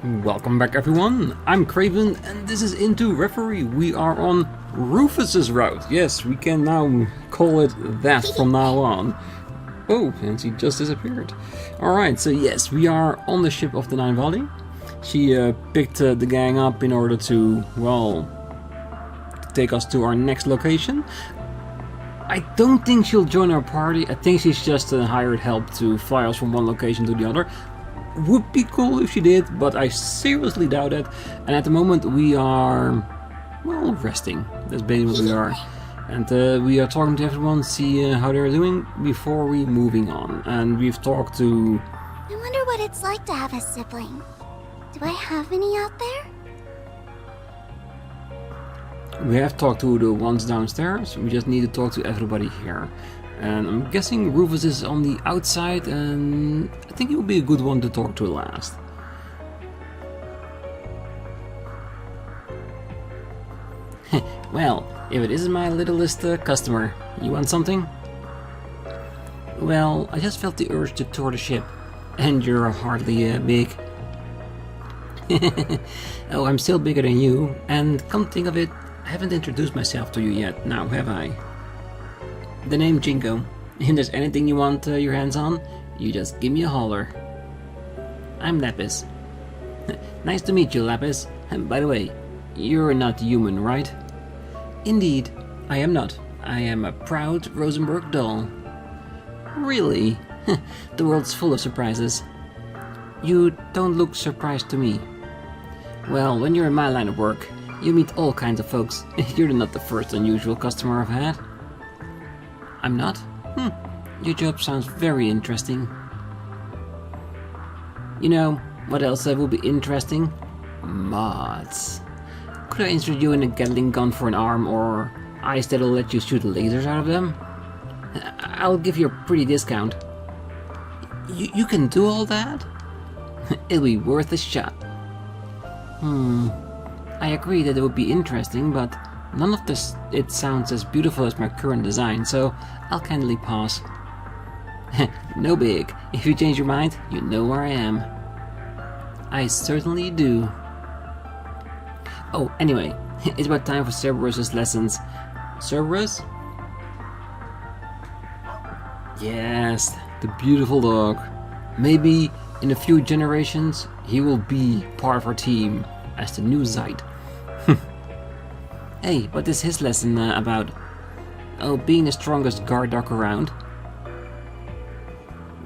Welcome back everyone, I'm Craven and this is Into Reverie. We are on Rufus's route. Yes, we can now call it that from now on. Oh, and she just disappeared. Alright, so yes, we are on the ship of the Neinvalli. She picked the gang up in order to, well, take us to our next location. I don't think she'll join our party. I think she's just hired help to fly us from one location to the other. Would be cool if she did, but I seriously doubt it. And at the moment we are, well, resting. That's basically what we are. And we are talking to everyone, see how they're doing before we moving on. And we've talked to... I wonder what it's like to have a sibling. Do I have any out there? We have talked to the ones downstairs. We just need to talk to everybody here. And I'm guessing Rufus is on the outside, and I think he will be a good one to talk to last. Well, if it isn't my littlest customer, you want something? Well, I just felt the urge to tour the ship, and you're hardly big. Oh, I'm still bigger than you, and come to think of it, I haven't introduced myself to you yet, now have I? The name Jingo. If there's anything you want your hands on, you just give me a holler. I'm Lapis. Nice to meet you, Lapis. And by the way, you're not human, right? Indeed, I am not. I am a proud Rosenberg doll. Really? The world's full of surprises. You don't look surprised to me. Well, when you're in my line of work, you meet all kinds of folks. You're not the first unusual customer I've had. I'm not? Your job sounds very interesting. You know, what else will be interesting? Mods. Could I insert you in a Gatling gun for an arm, or eyes that'll let you shoot lasers out of them? I'll give you a pretty discount. You can do all that? It'll be worth a shot. I agree that it would be interesting, but none of this it sounds as beautiful as my current design, so I'll kindly pass. No big. If you change your mind, you know where I am. I certainly do. Oh, anyway, it's about time for Cerberus's lessons. Cerberus? Yes, the beautiful dog. Maybe in a few generations he will be part of our team as the new Zeit. Hey, what is his lesson about? Oh, being the strongest guard dog around?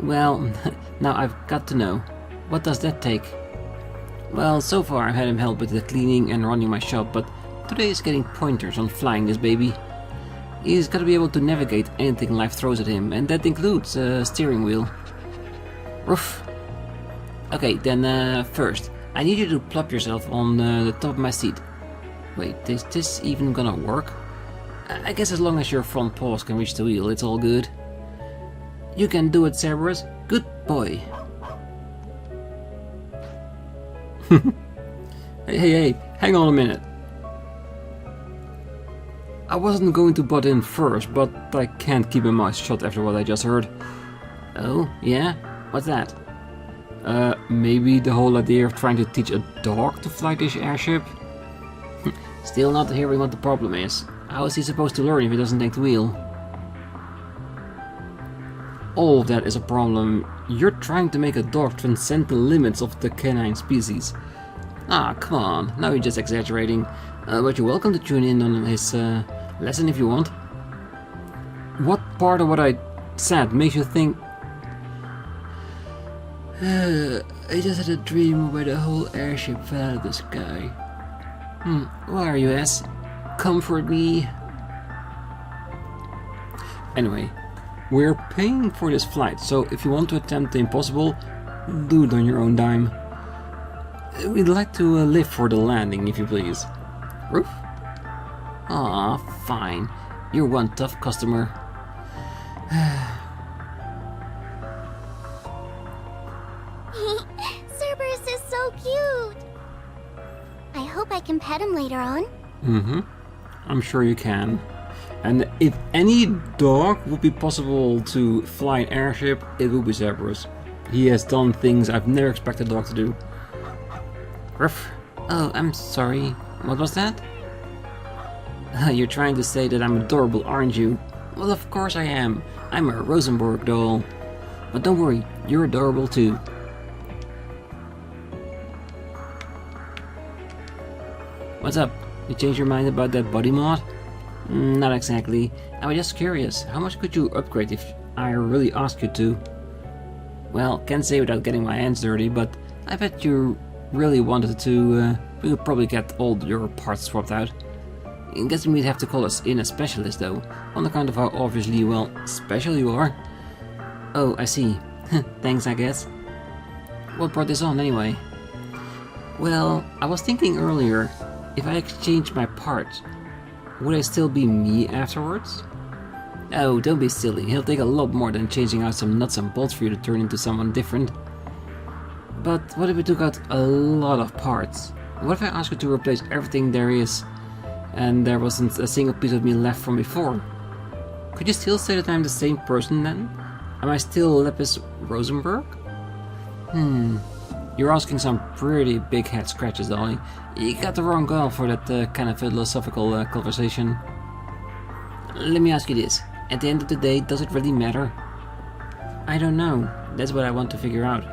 Well, now I've got to know. What does that take? Well, so far I've had him help with the cleaning and running my shop, but today is getting pointers on flying this baby. He's got to be able to navigate anything life throws at him, and that includes a steering wheel. Roof. Okay, then first, I need you to plop yourself on the top of my seat. Wait, is this even gonna work? I guess as long as your front paws can reach the wheel, it's all good. You can do it, Cerberus. Good boy. Hey, hang on a minute. I wasn't going to butt in first, but I can't keep my mouth shut after what I just heard. Oh, yeah? What's that? Maybe the whole idea of trying to teach a dog to fly this airship? Still not hearing what the problem is. How is he supposed to learn if he doesn't take the wheel? All of that is a problem. You're trying to make a dog transcend the limits of the canine species. Ah, come on, now you're just exaggerating. But you're welcome to tune in on his lesson if you want. What part of what I said makes you think... I just had a dream where the whole airship fell out of the sky. Why are you, S? Comfort me. Anyway, we're paying for this flight, so if you want to attempt the impossible, do it on your own dime. We'd like to live for the landing, if you please. Roof? Aw, fine. You're one tough customer. Cerberus is so cute! I hope I can pet him later on. I'm sure you can. And if any dog would be possible to fly an airship, it would be Cerberus. He has done things I've never expected a dog to do. Ruff. Oh, I'm sorry. What was that? You're trying to say that I'm adorable, aren't you? Well, of course I am. I'm a Rosenborg doll. But don't worry, you're adorable too. What's up? You changed your mind about that body mod? Not exactly. I was just curious. How much could you upgrade if I really asked you to? Well, can't say without getting my hands dirty, but I bet you really wanted to. We could probably get all your parts swapped out. I guess we'd have to call us in a specialist though, on account of how obviously, well, special you are. Oh, I see. Thanks, I guess. What brought this on anyway? Well, I was thinking earlier, if I exchanged my parts, would I still be me afterwards? Oh, don't be silly. It'll take a lot more than changing out some nuts and bolts for you to turn into someone different. But what if we took out a lot of parts? What if I asked you to replace everything there is, and there wasn't a single piece of me left from before? Could you still say that I'm the same person then? Am I still Lepis Rosenberg? You're asking some pretty big head scratches, Dolly. You got the wrong girl for that kind of philosophical conversation. Let me ask you this. At the end of the day, does it really matter? I don't know. That's what I want to figure out.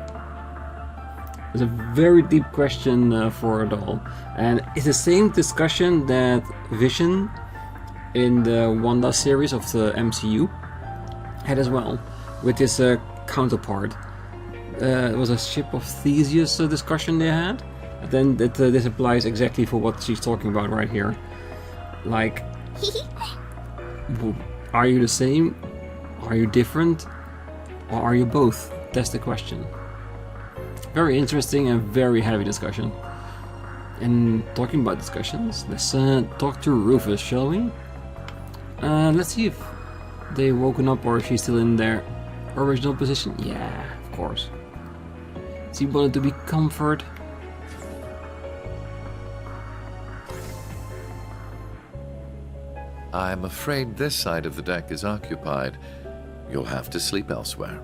It's a very deep question for a doll. And it's the same discussion that Vision in the Wanda series of the MCU had as well, with his counterpart. It was a Ship of Theseus discussion they had. And then this applies exactly for what she's talking about right here. Like, are you the same? Are you different? Or are you both? That's the question. Very interesting and very heavy discussion. And talking about discussions, let's talk to Rufus, shall we? Let's see if they've woken up or if she's still in their original position. Yeah, of course. She wanted to be comfort. I'm afraid this side of the deck is occupied. You'll have to sleep elsewhere.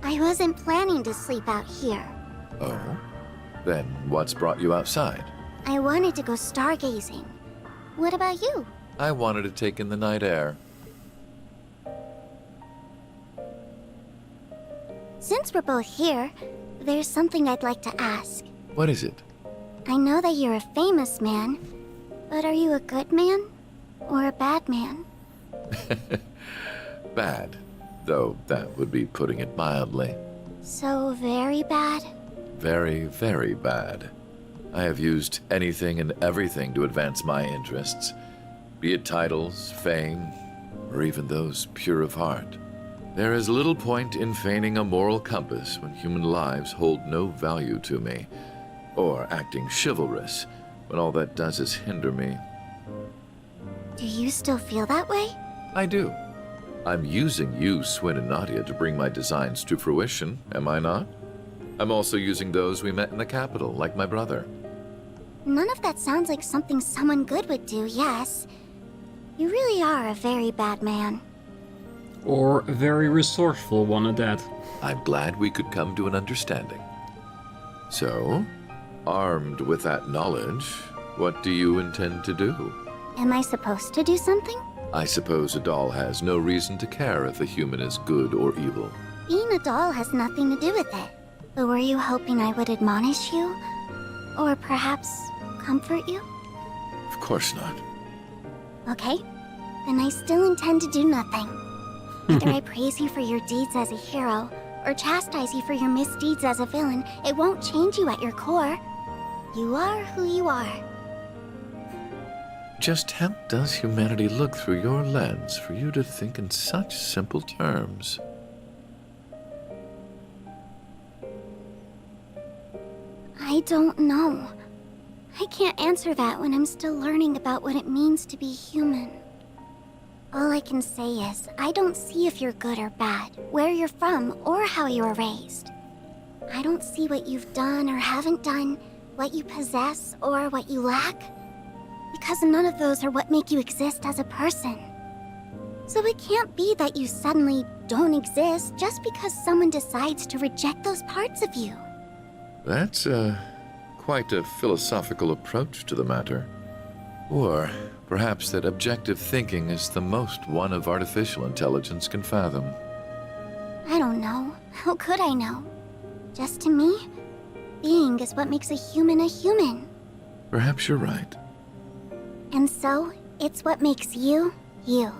I wasn't planning to sleep out here. Oh? Then what's brought you outside? I wanted to go stargazing. What about you? I wanted to take in the night air. Since we're both here, there's something I'd like to ask. What is it? I know that you're a famous man, but are you a good man or a bad man? Bad, though that would be putting it mildly. So very bad? Very, very bad. I have used anything and everything to advance my interests, be it titles, fame, or even those pure of heart. There is little point in feigning a moral compass when human lives hold no value to me, or acting chivalrous when all that does is hinder me. Do you still feel that way? I do. I'm using you, Swin and Nadia, to bring my designs to fruition, am I not? I'm also using those we met in the capital, like my brother. None of that sounds like something someone good would do, yes. You really are a very bad man. Or a very resourceful one at that. I'm glad we could come to an understanding. So, armed with that knowledge, what do you intend to do? Am I supposed to do something? I suppose a doll has no reason to care if a human is good or evil. Being a doll has nothing to do with it. But were you hoping I would admonish you? Or perhaps comfort you? Of course not. Okay, then I still intend to do nothing. Whether I praise you for your deeds as a hero, or chastise you for your misdeeds as a villain, it won't change you at your core. You are who you are. Just how does humanity look through your lens for you to think in such simple terms? I don't know. I can't answer that when I'm still learning about what it means to be human. All I can say is, I don't see if you're good or bad, where you're from, or how you were raised. I don't see what you've done or haven't done, what you possess or what you lack. Because none of those are what make you exist as a person. So it can't be that you suddenly don't exist just because someone decides to reject those parts of you. That's quite a philosophical approach to the matter. Or perhaps that objective thinking is the most one of artificial intelligence can fathom. I don't know. How could I know? Just to me, being is what makes a human a human. Perhaps you're right. And so, it's what makes you, you.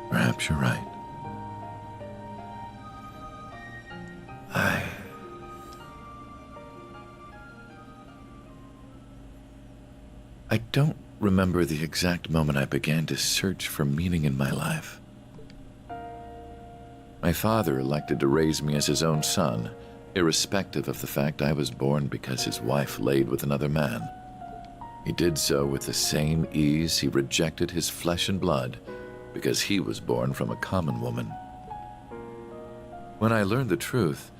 Perhaps you're right. I don't remember the exact moment I began to search for meaning in my life. My father elected to raise me as his own son, irrespective of the fact I was born because his wife laid with another man. He did so with the same ease he rejected his flesh and blood because he was born from a common woman. When I learned the truth,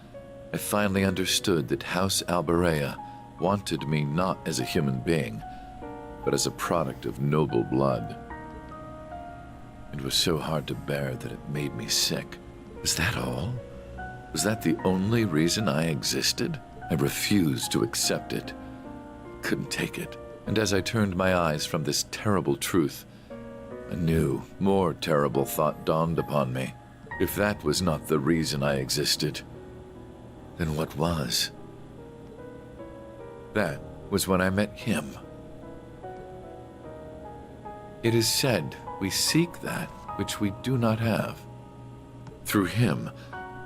I finally understood that House Alberea wanted me not as a human being, but as a product of noble blood. It was so hard to bear that it made me sick. Was that all? Was that the only reason I existed? I refused to accept it. Couldn't take it. And as I turned my eyes from this terrible truth, a new, more terrible thought dawned upon me. If that was not the reason I existed, then what was? That was when I met him. It is said we seek that which we do not have. Through him,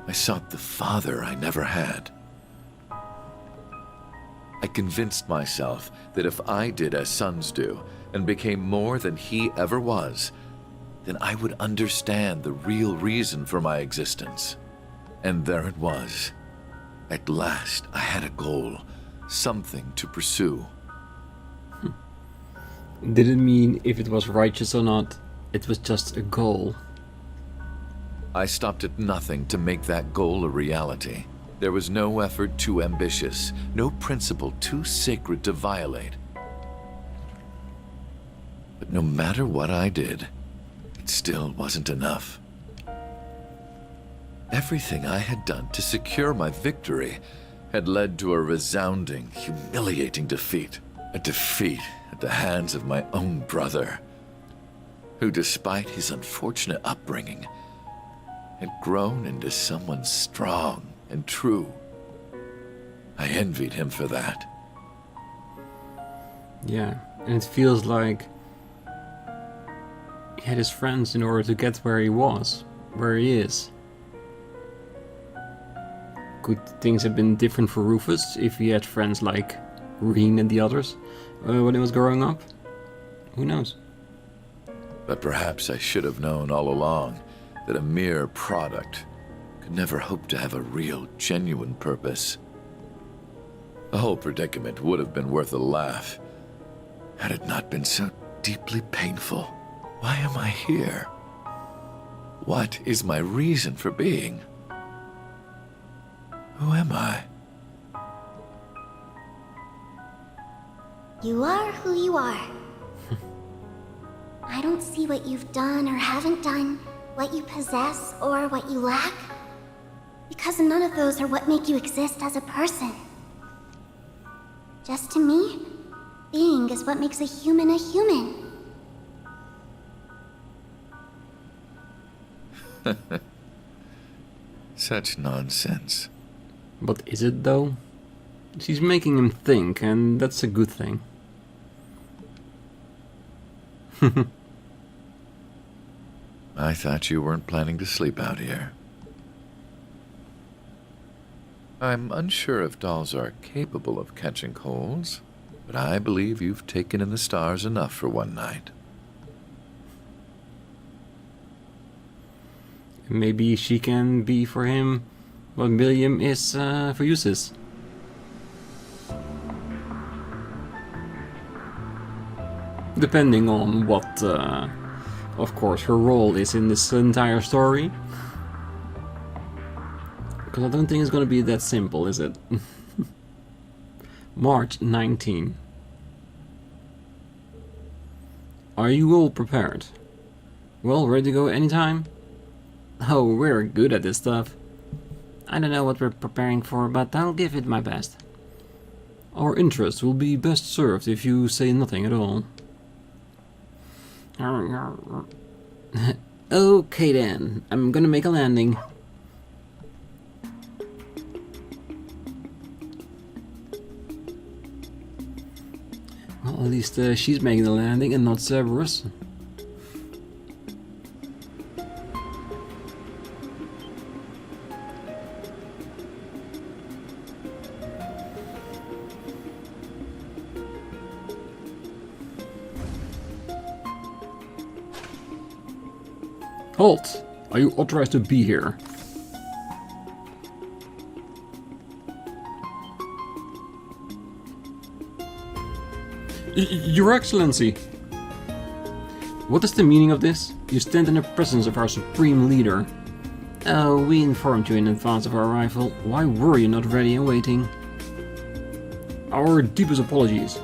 I sought the father I never had. I convinced myself that if I did as sons do and became more than he ever was, then I would understand the real reason for my existence. And there it was. At last, I had a goal, something to pursue. Didn't mean if it was righteous or not, it was just a goal. I stopped at nothing to make that goal a reality. There was no effort too ambitious, no principle too sacred to violate. But no matter what I did, it still wasn't enough. Everything I had done to secure my victory had led to a resounding, humiliating defeat. A defeat at the hands of my own brother, who, despite his unfortunate upbringing, had grown into someone strong and true. I envied him for that. Yeah, and it feels like he had his friends in order to get where he was, where he is. Could things have been different for Rufus if he had friends like Rean and the others when he was growing up? Who knows? But perhaps I should have known all along that a mere product could never hope to have a real, genuine purpose. The whole predicament would have been worth a laugh had it not been so deeply painful. Why am I here? What is my reason for being? Who am I? You are who you are. I don't see what you've done or haven't done, what you possess or what you lack, because none of those are what make you exist as a person. Just to me, being is what makes a human a human. Such nonsense. But is it though? She's making him think, and that's a good thing. I thought you weren't planning to sleep out here. I'm unsure if dolls are capable of catching colds, but I believe you've taken in the stars enough for one night. Maybe she can be for him what William is for Eustace. Depending on what, of course, her role is in this entire story. Because I don't think it's going to be that simple, is it? March 19. Are you all prepared? Well, ready to go anytime? Oh, we're good at this stuff. I don't know what we're preparing for, but I'll give it my best. Our interest will be best served if you say nothing at all. Okay then, I'm gonna make a landing. Well, at least she's making the landing and not Cerberus. Halt! Are you authorized to be here? Your Excellency! What is the meaning of this? You stand in the presence of our supreme leader. Oh, we informed you in advance of our arrival. Why were you not ready and waiting? Our deepest apologies.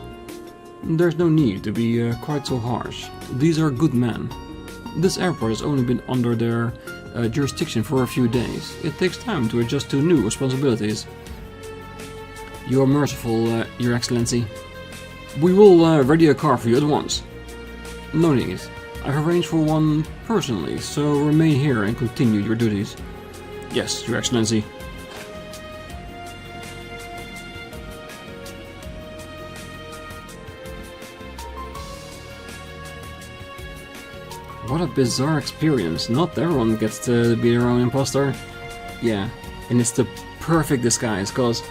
There's no need to be quite so harsh. These are good men. This airport has only been under their jurisdiction for a few days. It takes time to adjust to new responsibilities. You are merciful, Your Excellency. We will ready a car for you at once. No need. I've arranged for one personally, so remain here and continue your duties. Yes, Your Excellency. What a bizarre experience. Not everyone gets to be their own imposter. Yeah, and it's the perfect disguise, cause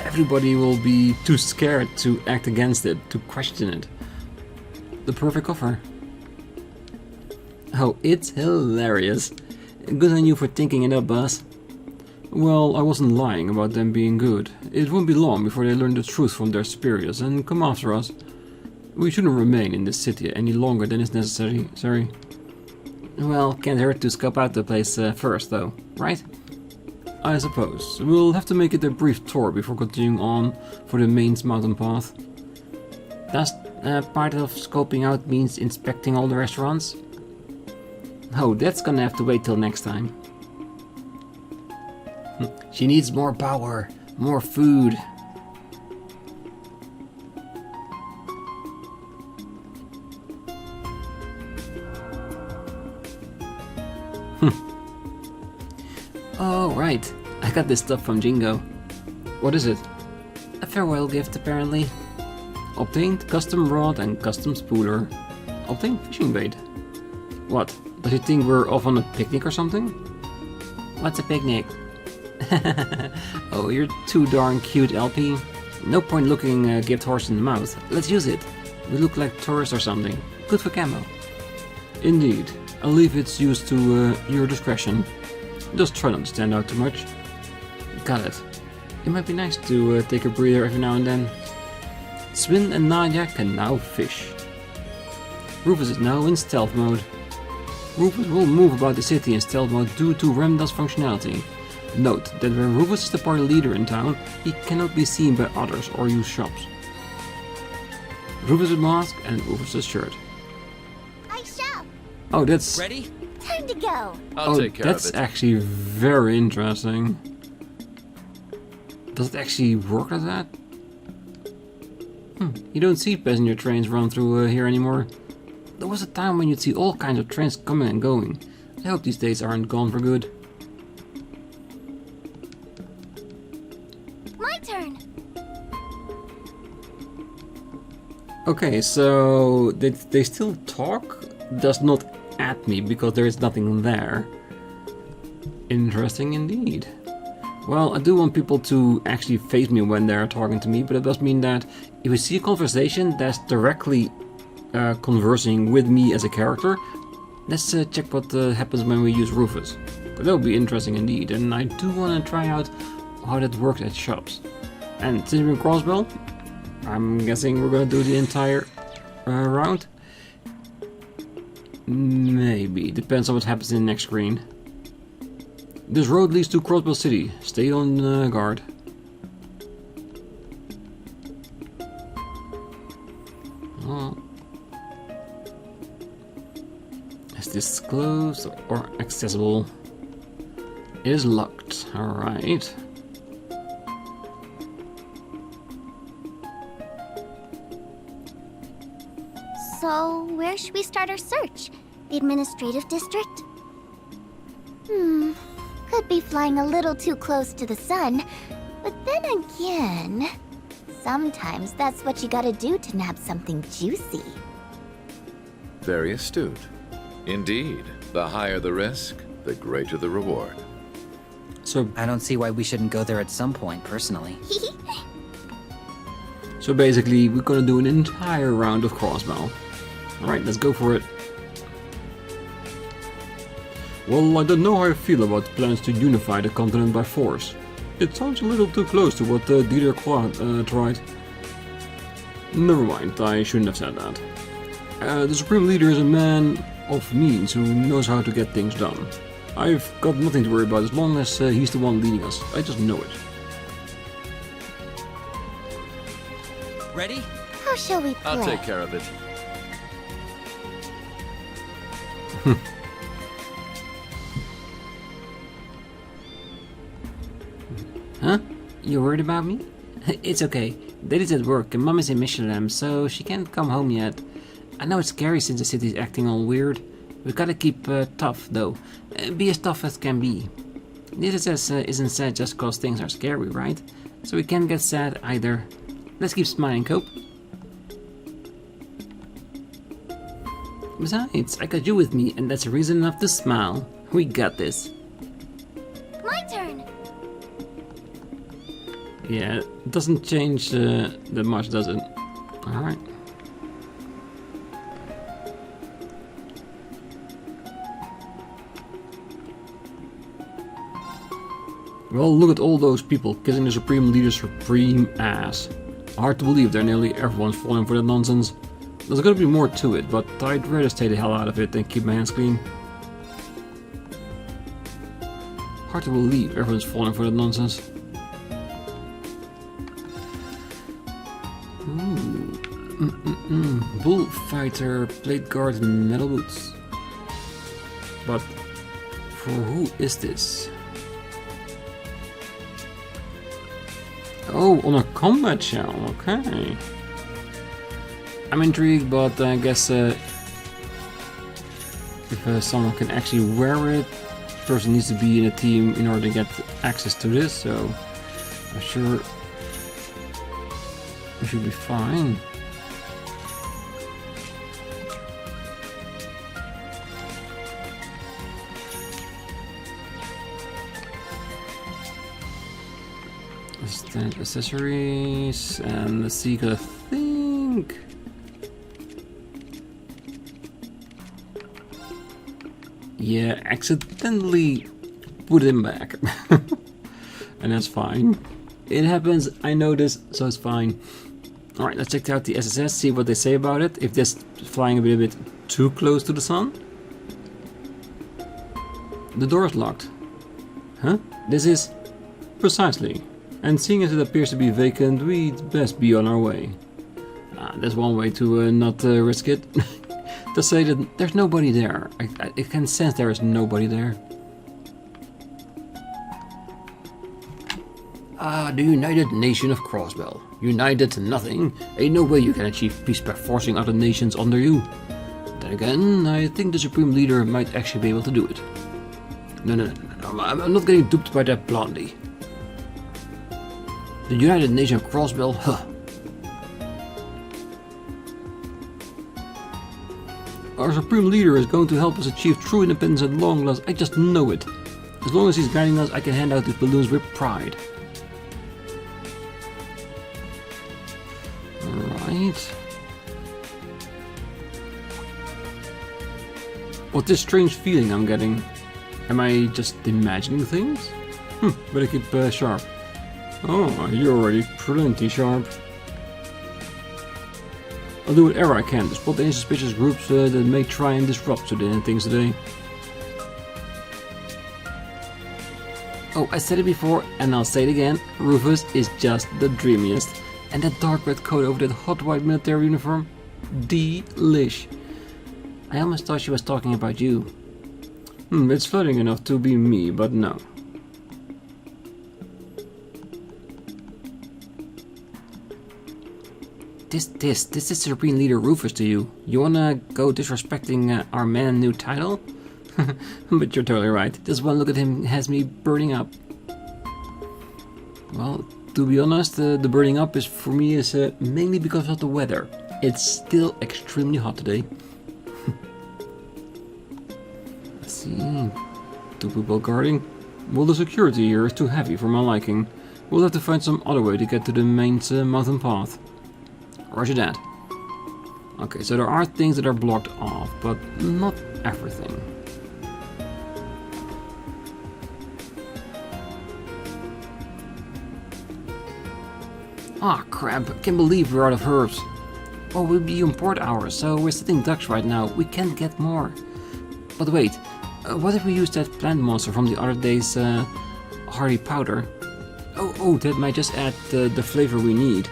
everybody will be too scared to act against it, to question it. The perfect offer. Oh, it's hilarious. Good on you for thinking it up, boss. Well, I wasn't lying about them being good. It won't be long before they learn the truth from their superiors and come after us. We shouldn't remain in this city any longer than is necessary. Sorry. Well, can't hurt to scope out the place first, though, right? I suppose. We'll have to make it a brief tour before continuing on for the main mountain path. Does part of scoping out means inspecting all the restaurants? Oh, that's gonna have to wait till next time. She needs more power, more food. Oh, right. I got this stuff from Jingo. What is it? A farewell gift, apparently. Obtained custom rod and custom spooler. Obtained fishing bait. What? Does he think we're off on a picnic or something? What's a picnic? Oh, you're too darn cute, LP. No point looking a gift horse in the mouth. Let's use it. We look like tourists or something. Good for camo. Indeed. I'll leave its use to your discretion. Just try not to stand out too much. Got it. It might be nice to take a breather every now and then. Swin and Nadia can now fish. Rufus is now in stealth mode. Rufus will move about the city in stealth mode due to Remda's functionality. Note that when Rufus is the party leader in town, he cannot be seen by others or use shops. Rufus' mask and Rufus' shirt. I shall. Oh, that's... Ready? Time to go. I'll take care of that's it. actually very interesting. Does it actually work like that? You don't see passenger trains run through here anymore. There was a time when you'd see all kinds of trains coming and going. I hope these days aren't gone for good. My turn. Okay, so they still talk? Does not at me because there is nothing there. Interesting indeed. Well, I do want people to actually face me when they're talking to me, but it does mean that if we see a conversation that's directly conversing with me as a character, let's check what happens when we use Rufus. But that would be interesting indeed, and I do want to try out how that works at shops. And since we're in Crossbell, I'm guessing we're going to do the entire round. Maybe, depends on what happens in the next screen. This road leads to Crossbell City. Stay on guard. Is this closed or accessible? It is locked. Alright. So, where should we start our search? The administrative district? Could be flying a little too close to the sun. But then again, sometimes that's what you gotta do to nab something juicy. Very astute. Indeed, the higher the risk, the greater the reward. So I don't see why we shouldn't go there at some point, personally. So basically, we're gonna do an entire round of Crossbell. Alright, let's go for it. Well, I don't know how I feel about plans to unify the continent by force. It sounds a little too close to what Dieter tried. Never mind, I shouldn't have said that. The Supreme Leader is a man of means who knows how to get things done. I've got nothing to worry about as long as he's the one leading us. I just know it. Ready? How shall we play? I'll take care of it. Huh? You worried about me? It's okay. Daddy's at work and Mom is in Michelin, so she can't come home yet. I know it's scary since the city's acting all weird. We gotta keep tough, though. Be as tough as can be. This isn't sad just cause things are scary, right? So we can't get sad either. Let's keep smiling, Cope. Besides, I got you with me, and that's a reason enough to smile. We got this. My turn! Yeah, it doesn't change that much, does it? Alright. Well, look at all those people kissing the Supreme Leader's supreme ass. Hard to believe that nearly everyone's falling for that nonsense. There's gotta be more to it, but I'd rather stay the hell out of it than keep my hands clean. Hard to believe everyone's falling for that nonsense. Bullfighter, plate guard, and metal boots. But for who is this? Oh, on a combat shell, okay. I'm intrigued, but I guess if someone can actually wear it, the person needs to be in a team in order to get access to this, so I'm sure we should be fine. Stand accessories, and let's see, I think yeah, accidentally put him back. And that's fine. It happens, I know this, so it's fine. Alright, let's check out the SSS, see what they say about it. If this is flying a bit too close to the sun. The door is locked. Huh? This is precisely. And seeing as it appears to be vacant, we'd best be on our way. There's one way to not risk it. To say that there's nobody there. I can sense there is nobody there. The United Nation of Crossbell. United to nothing. Ain't no way you can achieve peace by forcing other nations under you. Then again, I think the Supreme Leader might actually be able to do it. No. I'm not getting duped by that blondie. The United Nation of Crossbell, huh. Our Supreme Leader is going to help us achieve true independence at long last, I just know it. As long as he's guiding us, I can hand out these balloons with pride. Alright. What's this strange feeling I'm getting? Am I just imagining things? Better keep sharp. Oh, you're already plenty sharp. I'll do whatever I can to spot any suspicious groups that may try and disrupt things today. Oh, I said it before and I'll say it again, Rufus is just the dreamiest. And that dark red coat over that hot white military uniform, delish. I almost thought she was talking about you. It's flirting enough to be me, but no. This is Supreme Leader Rufus to you. You wanna go disrespecting our man new title? But you're totally right. This one look at him has me burning up. Well, to be honest, the burning up is for me is mainly because of the weather. It's still extremely hot today. Let's see. 2 people guarding. Well, the security here is too heavy for my liking. We'll have to find some other way to get to the main mountain path. Roger that. Okay, so there are things that are blocked off, but not everything. Ah, crap, I can't believe we're out of herbs. Oh, we'll be on port hours, so we're sitting ducks right now. We can't get more. But wait, what if we use that plant monster from the other day's hardy powder? Oh, that might just add the flavor we need.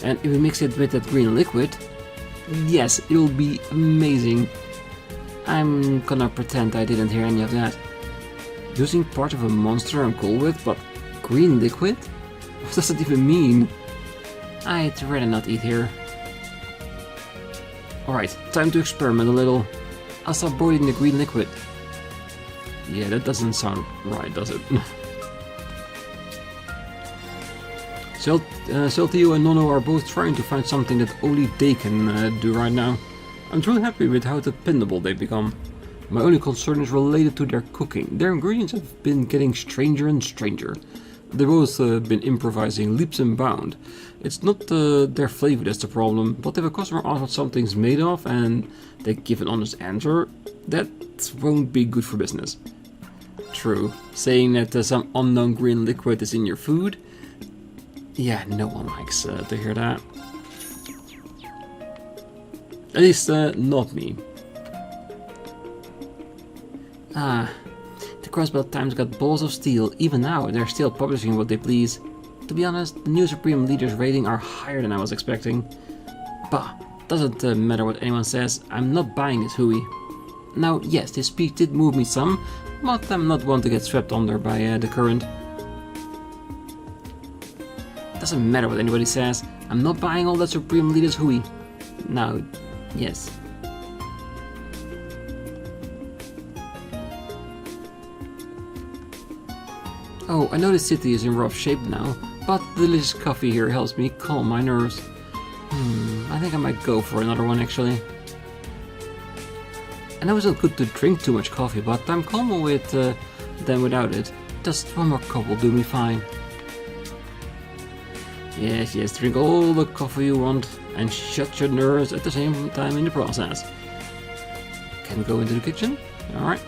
And if we mix it with that green liquid, yes, it'll be amazing. I'm gonna pretend I didn't hear any of that. Using part of a monster I'm cool with, but green liquid? What does that even mean? I'd rather not eat here. Alright, time to experiment a little. I'll start boiling the green liquid. Yeah, that doesn't sound right, does it? Celtio and Nono are both trying to find something that only they can do right now. I'm truly happy with how dependable they've become. My only concern is related to their cooking. Their ingredients have been getting stranger and stranger. They've both been improvising leaps and bounds. It's not their flavor that's the problem, but if a customer asks what something's made of and they give an honest answer, that won't be good for business. True, saying that some unknown green liquid is in your food, yeah, no one likes to hear that. At least not me. The Crossbell Times got balls of steel. Even now, they're still publishing what they please. To be honest, the new Supreme Leader's rating are higher than I was expecting. Bah, doesn't matter what anyone says, I'm not buying this hooey. Now, yes, this speech did move me some, but I'm not one to get swept under by the current. Doesn't matter what anybody says, I'm not buying all that Supreme Leader's hooey. Now, yes. Oh, I know the city is in rough shape now, but the delicious coffee here helps me calm my nerves. I think I might go for another one actually. I know it's not good to drink too much coffee, but I'm calmer with than without it. Just one more cup will do me fine. Yes, drink all the coffee you want and shut your nerves at the same time in the process. Can we go into the kitchen? Alright.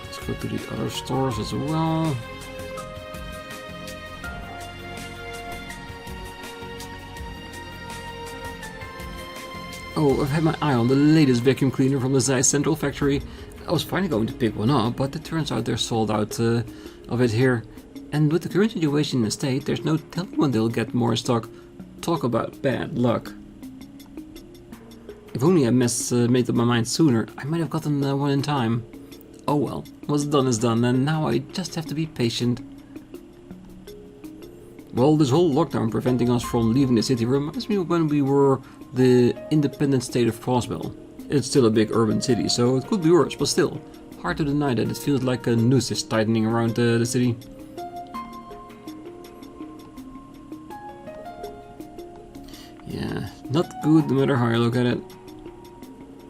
Let's go to the other stores as well. Oh, I've had my eye on the latest vacuum cleaner from the Zeiss Central factory. I was finally going to pick one up, but it turns out they're sold out of it here. And with the current situation in the state, there's no telling when they'll get more in stock. Talk about bad luck. If only I made up my mind sooner, I might have gotten one in time. Oh well, what's done is done, and now I just have to be patient. Well, this whole lockdown preventing us from leaving the city reminds me of when we were the independent state of Crossbell. It's still a big urban city, so it could be worse, but still, hard to deny that it feels like a noose is tightening around the city. Yeah, not good no matter how you look at it.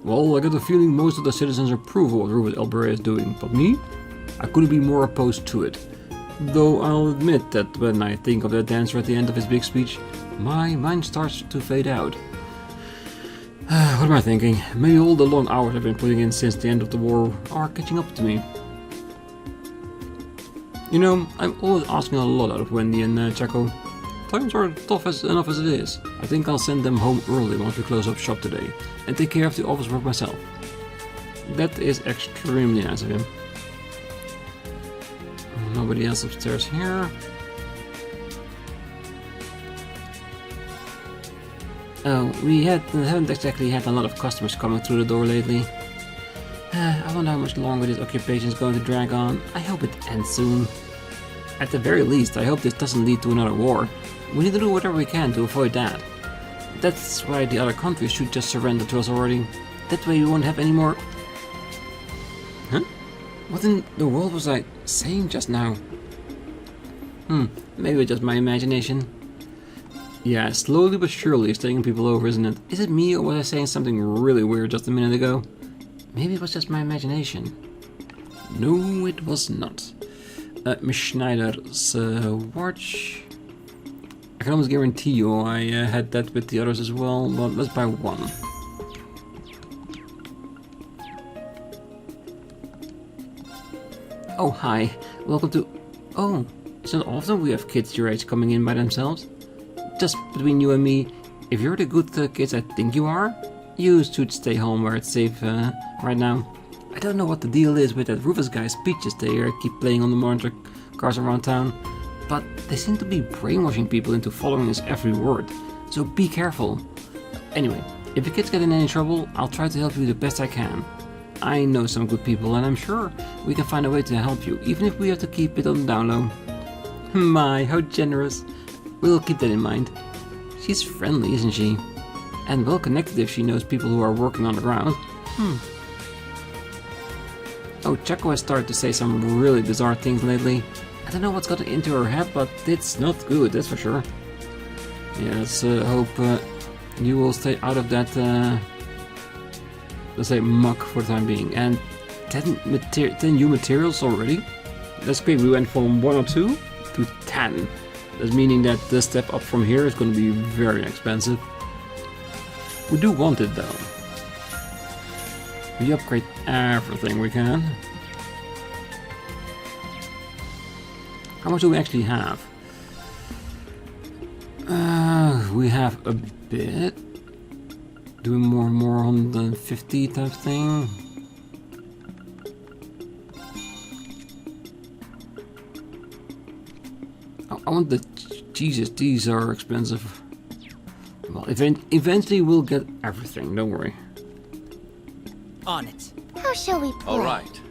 Well, I got the feeling most of the citizens approve of what Rufus Elbereth is doing, but me? I couldn't be more opposed to it. Though I'll admit that when I think of that dancer at the end of his big speech, my mind starts to fade out. What am I thinking? Maybe all the long hours I've been putting in since the end of the war are catching up to me. You know, I'm always asking a lot out of Wendy and Chaco. Times are tough enough as it is. I think I'll send them home early once we close up shop today, and take care of the office work myself. That is extremely nice of him. Nobody else upstairs here. Oh, we haven't exactly had a lot of customers coming through the door lately. I wonder how much longer this occupation is going to drag on. I hope it ends soon. At the very least, I hope this doesn't lead to another war. We need to do whatever we can to avoid that. That's why the other countries should just surrender to us already. That way we won't have any more... Huh? What in the world was I saying just now? Maybe it's just my imagination. Yeah, slowly but surely it's taking people over, isn't it? Is it me, or was I saying something really weird just a minute ago? Maybe it was just my imagination. No, it was not. Miss Schneider's watch. I can almost guarantee you I had that with the others as well, but let's buy one. Oh, hi. Welcome to... Oh, it's not often we have kids your age coming in by themselves. Just between you and me, if you're the good kids I think you are, you should stay home where it's safe right now. I don't know what the deal is with that Rufus guy's speeches they keep playing on the monitor cars around town, but they seem to be brainwashing people into following his every word, so be careful. Anyway, if the kids get in any trouble, I'll try to help you the best I can. I know some good people and I'm sure we can find a way to help you, even if we have to keep it on the down low. My, how generous. We'll keep that in mind. She's friendly, isn't she? And well connected if she knows people who are working on the ground. Oh, Chaco has started to say some really bizarre things lately. I don't know what's gotten into her head, but it's not good, that's for sure. Yeah, let's hope you will stay out of that, let's say, muck for the time being. And 10 new materials already? That's great, we went from 1 or 2 to 10. That's meaning that the step up from here is going to be very expensive. We do want it though. We upgrade everything we can. How much do we actually have? We have a bit. Doing more and more on the 50 type thing. I want the... Jesus, these are expensive. Well, eventually we'll get everything, don't worry. On it. How shall we play? All right.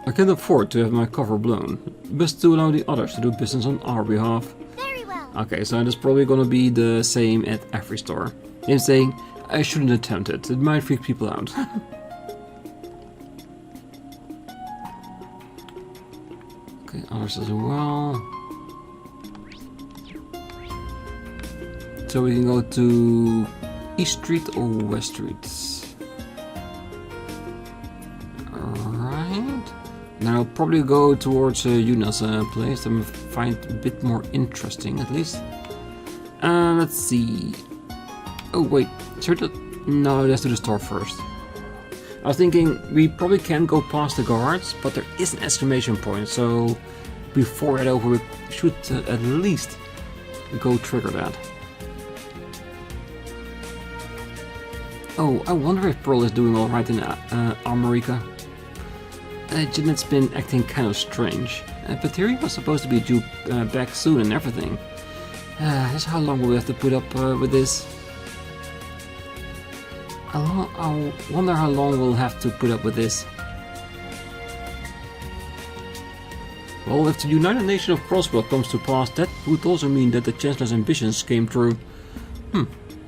I can afford to have my cover blown. Best to allow the others to do business on our behalf. Very well. Okay, so that's probably gonna be the same at every store. I'm saying, I shouldn't attempt it. It might freak people out. Okay, others as well. So we can go to East Street or West Street. Alright. Now I'll probably go towards Yuna's place and find it a bit more interesting at least. Let's see. Oh wait, no, let's do the store first. I was thinking we probably can go past the guards, but there is an exclamation point, so before that over we should at least go trigger that. Oh, I wonder if Pearl is doing alright in Armorica. Jeanette's been acting kind of strange. Pateri was supposed to be due back soon and everything. Just how long will we have to put up with this? I wonder how long we'll have to put up with this. Well, if the United Nation of Crossbell comes to pass, that would also mean that the Chancellor's ambitions came true.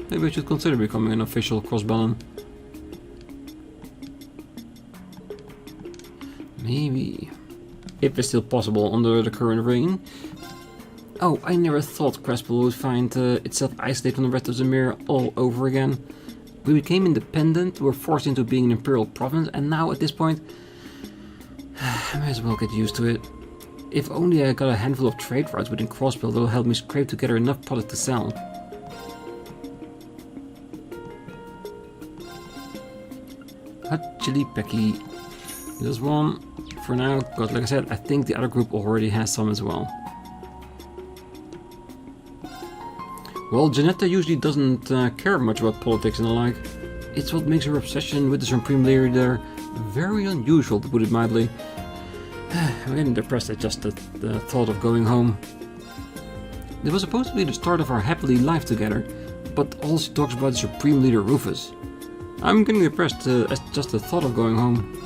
Maybe I should consider becoming an official Crossbellan. Maybe. If it's still possible under the current reign. Oh, I never thought Crossbell would find itself isolated from the rest of Zemuria all over again. We became independent, were forced into being an imperial province, and now at this point, I may as well get used to it. If only I got a handful of trade routes within Crossbell that'll help me scrape together enough product to sell. Hot chili pecky. This one for now, because like I said, I think the other group already has some as well. Well, Janetta usually doesn't care much about politics and the like. It's what makes her obsession with the Supreme Leader very unusual, to put it mildly. I'm getting depressed at just the thought of going home. It was supposed to be the start of our happily life together, but all she talks about is Supreme Leader Rufus. I'm getting depressed at just the thought of going home.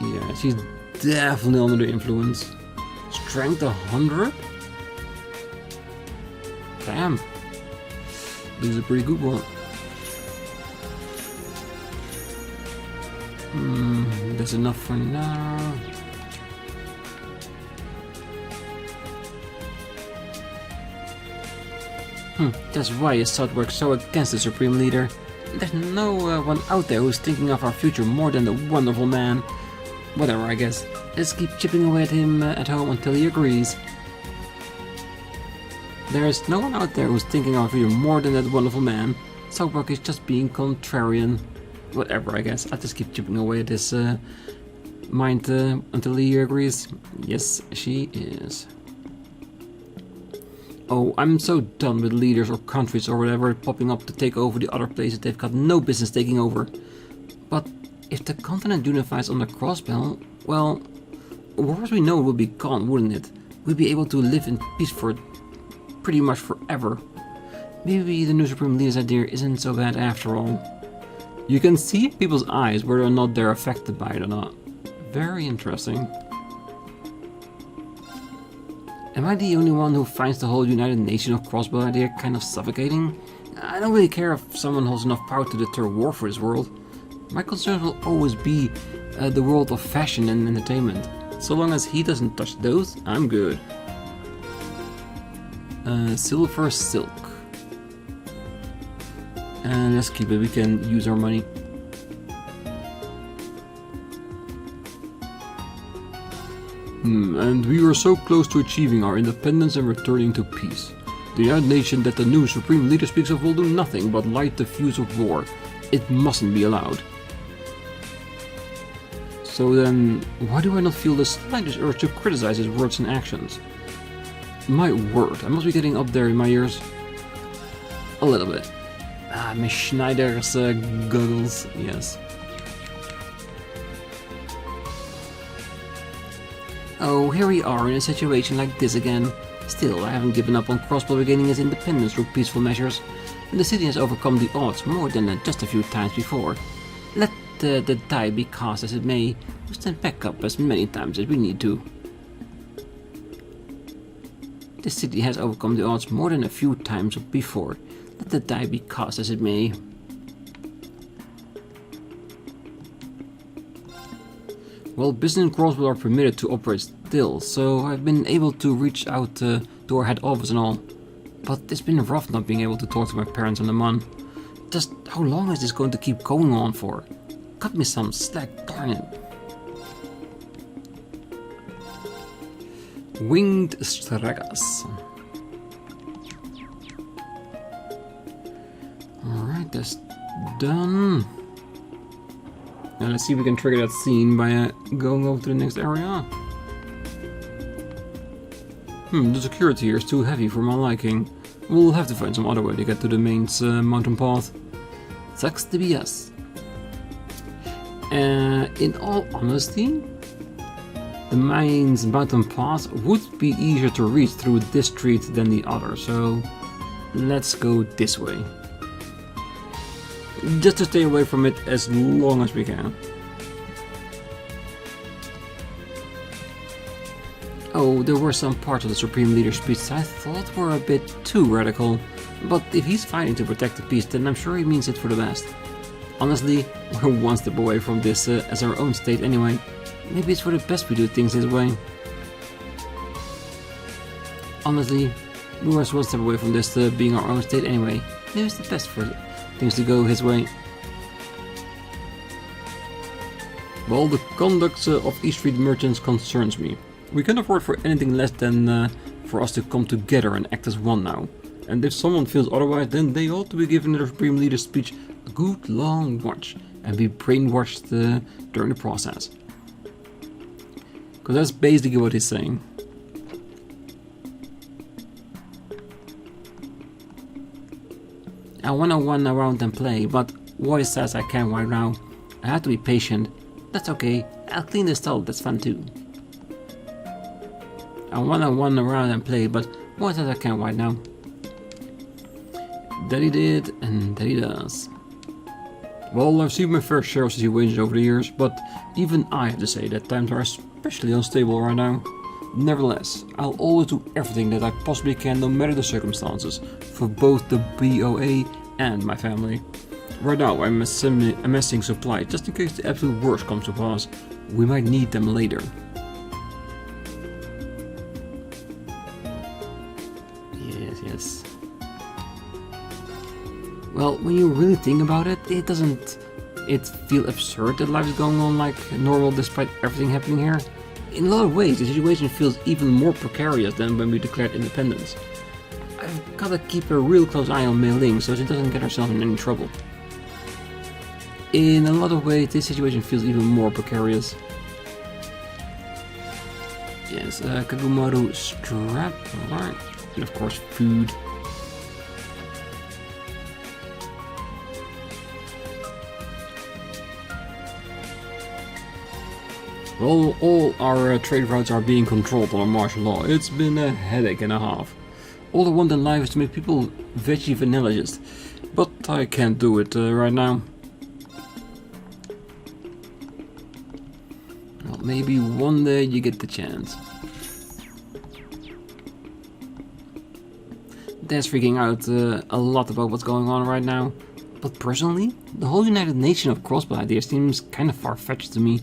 Yeah, she's definitely under the influence. Strength 100? Damn. This is a pretty good one. That's enough for now. That's why Assad works so against the Supreme Leader. There's no one out there who's thinking of our future more than the wonderful man. Whatever, I guess. Let's keep chipping away at him at home until he agrees. There's no one out there who's thinking of our future more than that wonderful man. Southwark is just being contrarian. Whatever, I guess. I'll just keep chipping away at his mind until he agrees. Yes, she is. Oh, I'm so done with leaders or countries or whatever popping up to take over the other places they've got no business taking over. But if the continent unifies under Crossbell, well, wars we know would be gone, wouldn't it? We'd be able to live in peace for pretty much forever. Maybe the new Supreme Leader's idea isn't so bad after all. You can see people's eyes whether or not they're affected by it or not. Very interesting. Am I the only one who finds the whole United Nation of Crossbell idea kind of suffocating? I don't really care if someone holds enough power to deter war for this world. My concerns will always be the world of fashion and entertainment. So long as he doesn't touch those, I'm good. Silver silk. And let's keep it, we can use our money. And we were so close to achieving our independence and returning to peace. The United Nation that the new Supreme Leader speaks of will do nothing but light the fuse of war. It mustn't be allowed. So then, why do I not feel the slightest urge to criticize his words and actions? My word, I must be getting up there in my ears. A little bit. My Schneider's goggles, yes. Oh, here we are in a situation like this again. Still, I haven't given up on Crossbell regaining its independence through peaceful measures. And the city has overcome the odds more than just a few times before. Let the die be cast as it may, we'll stand back up as many times as we need to. The city has overcome the odds more than a few times before. Let the die be cast as it may. Well, business in Crossbell are permitted to operate still, so I've been able to reach out to our head office and all. But it's been rough not being able to talk to my parents on the Mon. Just how long is this going to keep going on for? Cut me some slack, darn it. Winged Stragas. Alright, that's done. Now let's see if we can trigger that scene by going over to the next area. The security here is too heavy for my liking. We'll have to find some other way to get to the main mountain path. Sucks to be us. In all honesty, the main mountain path would be easier to reach through this street than the other, so let's go this way. Just to stay away from it as long as we can. Oh, there were some parts of the Supreme Leader's speech I thought were a bit too radical, but if he's fighting to protect the peace, then I'm sure he means it for the best. Honestly, we're one step away from this as our own state anyway. Maybe it's for the best we do things this way. Honestly, we were one step away from this being our own state anyway. Maybe it's the best for things to go his way. Well, the conduct of East Street merchants concerns me. We can't afford for anything less than for us to come together and act as one now. And if someone feels otherwise, then they ought to be given the Supreme Leader's speech a good long watch and be brainwashed during the process. Because that's basically what he's saying. I wanna run around and play, but voice says I can't right now. I have to be patient. That's okay, I'll clean the stall, that's fun too. I wanna run around and play, but voice says I can't right now. That he did, and that he does. Well, I've seen my fair share of situations over the years, but even I have to say that times are especially unstable right now. Nevertheless, I'll always do everything that I possibly can, no matter the circumstances, for both the BOA and my family. Right now, I'm amassing supply, just in case the absolute worst comes to pass. We might need them later. Yes. Well, when you really think about it, doesn't it feel absurd that life is going on like normal despite everything happening here? In a lot of ways, the situation feels even more precarious than when we declared independence. I've gotta keep a real close eye on Mei Ling so she doesn't get herself in any trouble. In a lot of ways, this situation feels even more precarious. Yes, Kagumaru strap, alright. And of course, food. Well, all our trade routes are being controlled under martial law. It's been a headache and a half. All I want in life is to make people veggie vanillagist, but I can't do it right now. Well, maybe one day you get the chance. Dad's freaking out a lot about what's going on right now, but personally, the whole United Nation of Crossbell idea seems kind of far-fetched to me.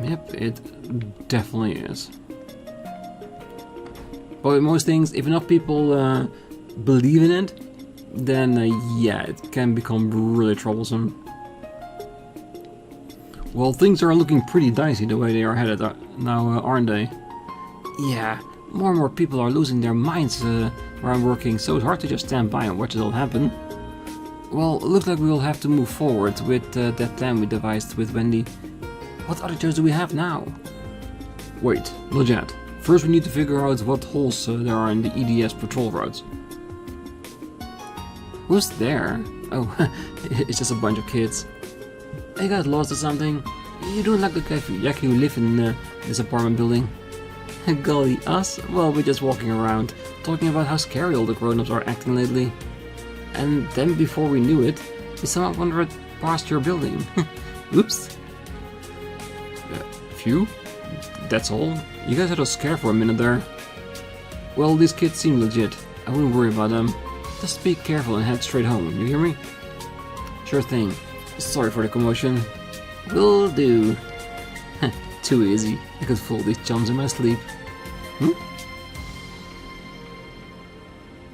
Yep, it definitely is. But with most things, if enough people believe in it, then yeah, it can become really troublesome. Well, things are looking pretty dicey the way they are headed now, aren't they? Yeah, more and more people are losing their minds where I'm working, so it's hard to just stand by and watch it all happen. Well, it looks like we will have to move forward with that plan we devised with Wendy. What other choice do we have now? Wait, not yet. First we need to figure out what holes there are in the EDS patrol routes. Who's there? Oh, it's just a bunch of kids. Hey, got lost or something? You don't like the Yaki who live in this apartment building? Golly, us? Well, we're just walking around, talking about how scary all the grown-ups are acting lately. And then before we knew it, we somehow wandered past your building. Oops. Phew? That's all? You guys had us scared for a minute there. Well, these kids seem legit. I wouldn't worry about them. Just be careful and head straight home, you hear me? Sure thing. Sorry for the commotion. Will do. Too easy. I could fool these chums in my sleep.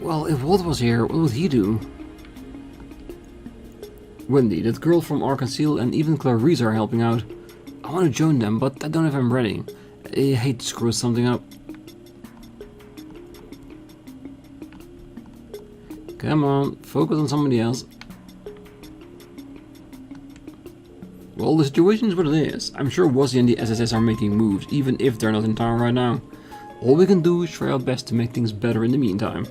Well, if Walt was here, what would he do? Wendy, that girl from Arkansas, and even Clarice are helping out. I want to join them, but I don't know if I'm ready. I hate to screw something up. Come on, focus on somebody else. Well, the situation is what it is. I'm sure Wazzy and the SSS are making moves, even if they're not in town right now. All we can do is try our best to make things better in the meantime.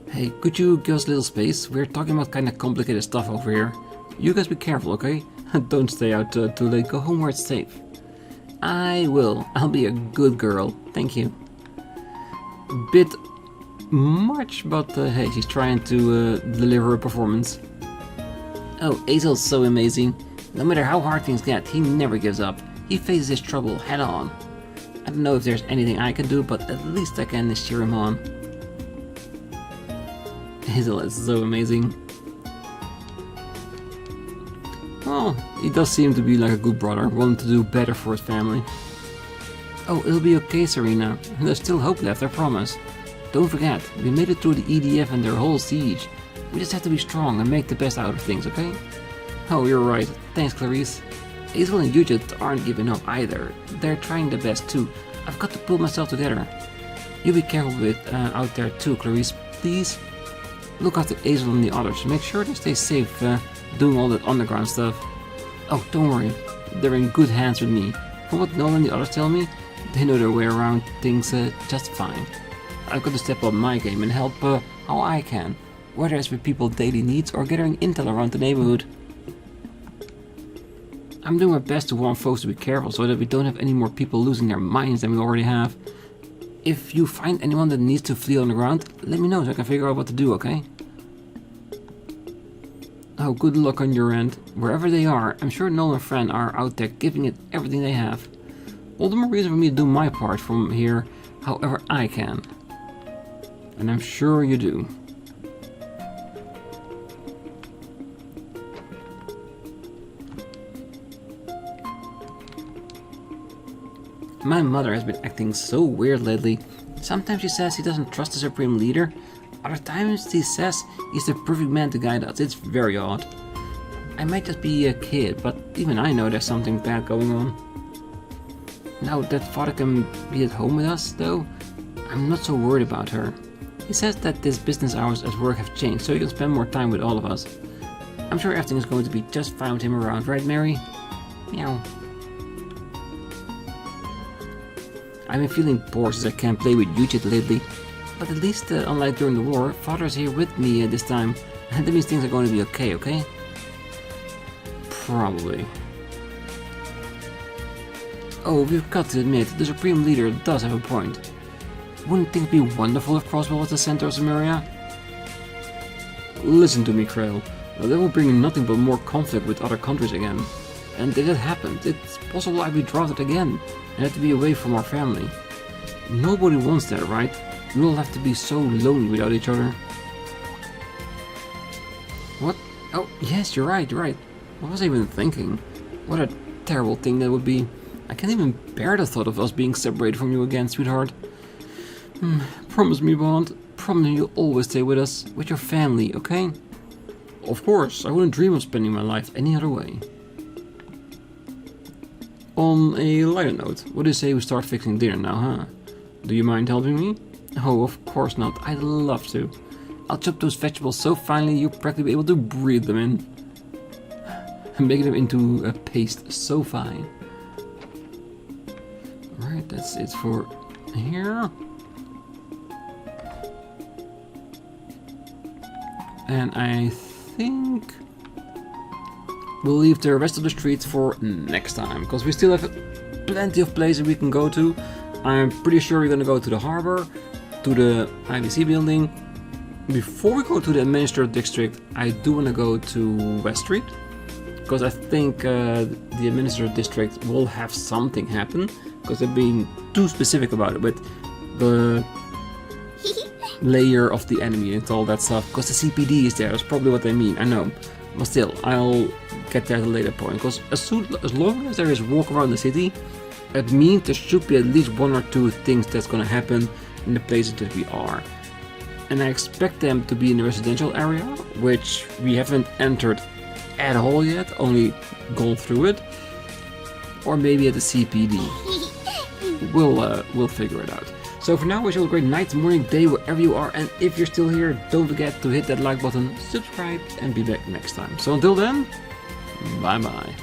Hey, could you give us a little space? We're talking about kinda complicated stuff over here. You guys be careful, okay? Don't stay out too late, go home where it's safe. I will. I'll be a good girl. Thank you. Bit much, but hey, she's trying to deliver a performance. Oh, Azel's so amazing. No matter how hard things get, he never gives up. He faces his trouble head on. I don't know if there's anything I can do, but at least I can cheer him on. Hazel is so amazing. Well, he does seem to be like a good brother, wanting to do better for his family. Oh, it'll be okay, Serena. There's still hope left, I promise. Don't forget, we made it through the EDF and their whole siege. We just have to be strong and make the best out of things, okay? Oh, you're right. Thanks, Clarice. Hazel and Yujit aren't giving up either. They're trying their best too. I've got to pull myself together. You be careful with out there too, Clarice, please. Look after Hazel and the others. Make sure they stay safe doing all that underground stuff. Oh, don't worry. They're in good hands with me. From what Nolan and the others tell me, they know their way around things just fine. I've got to step up my game and help how I can, whether it's with people's daily needs or gathering intel around the neighborhood. I'm doing my best to warn folks to be careful so that we don't have any more people losing their minds than we already have. If you find anyone that needs to flee on the ground, let me know so I can figure out what to do, okay? Oh, good luck on your end. Wherever they are, I'm sure Noel and Fran are out there giving it everything they have. All the more reason for me to do my part from here however I can. And I'm sure you do. My mother has been acting so weird lately. Sometimes she says he doesn't trust the Supreme Leader. Other times he says he's the perfect man to guide us. It's very odd. I might just be a kid, but even I know there's something bad going on. Now that Father can be at home with us, though, I'm not so worried about her. He says that his business hours at work have changed, so he can spend more time with all of us. I'm sure everything is going to be just fine with him around, right, Mary? Meow. I've been feeling bored since I can't play with Yuchit lately. But at least, unlike during the war, Father's here with me this time. And that means things are going to be okay, okay? Probably. Oh, we've got to admit, the Supreme Leader does have a point. Wouldn't things be wonderful if Crossbell was the center of Zemuria? Listen to me, Krail. That will bring nothing but more conflict with other countries again. And if that happens, it's possible I'd be drafted again and have to be away from our family. Nobody wants that, right? We all have to be so lonely without each other. What? Oh, yes, you're right. What was I even thinking? What a terrible thing that would be. I can't even bear the thought of us being separated from you again, sweetheart. Promise me, Bond. Promise me you'll always stay with us, with your family, okay? Of course, I wouldn't dream of spending my life any other way. On a lighter note, what do you say we start fixing dinner now, huh? Do you mind helping me? Oh, of course not. I'd love to. I'll chop those vegetables so finely you'll practically be able to breathe them in. And make them into a paste so fine. Alright, that's it for here. And I think we'll leave the rest of the streets for next time, because we still have plenty of places we can go to. I'm pretty sure we're gonna go to the harbor, to the IBC building. Before we go to the administrative district, I do want to go to West Street, because I think the administrative district will have something happen, because they're being too specific about it with the layer of the enemy and all that stuff, because the CPD is there. That's probably what they mean, I know, but still, I'll get there at a later point, because as long as there is walk around the city, it means there should be at least one or two things that's gonna happen in the places that we are. And I expect them to be in the residential area, which we haven't entered at all yet, only gone through it. Or maybe at the CPD. We'll figure it out. So for now, wish you a great night, morning, day, wherever you are. And if you're still here, don't forget to hit that like button, subscribe, and be back next time. So until then, bye bye.